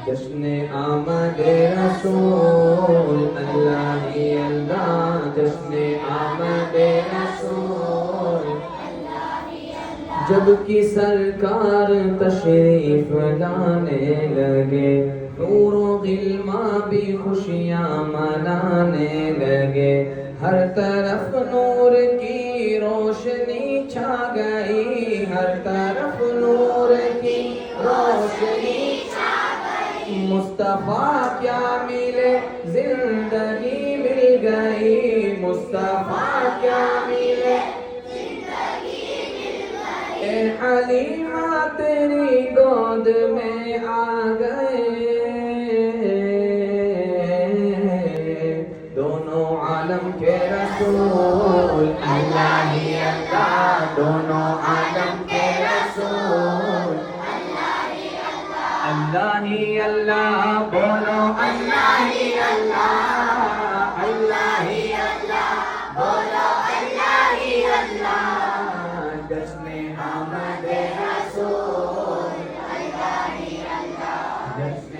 جشن آمد رسول اللہ ہی اللہ، جشن آمد رسول جب کی سرکار تشریف لانے لگے، نور و غلما بھی خوشیاں منانے لگے، ہر طرف نور کی روشنی چھا گئی، ہر طرف نور کی روشنی چھا گئی، مصطفیٰ کیا ملے زندگی مل گئی، مصطفیٰ کیا ملے اے حلیمہ تیری گود میں آ گئے، دونوں عالم کے رسول اللہ ہی اللہ، دونوں عالم کے رسول اللہ ہی اللہ، بولو اللہ ہی اللہ، اللہ ہی اللہ، بولو اللہ ہی اللہ، جشن آمد رسول اللہ ہی اللہ، جشن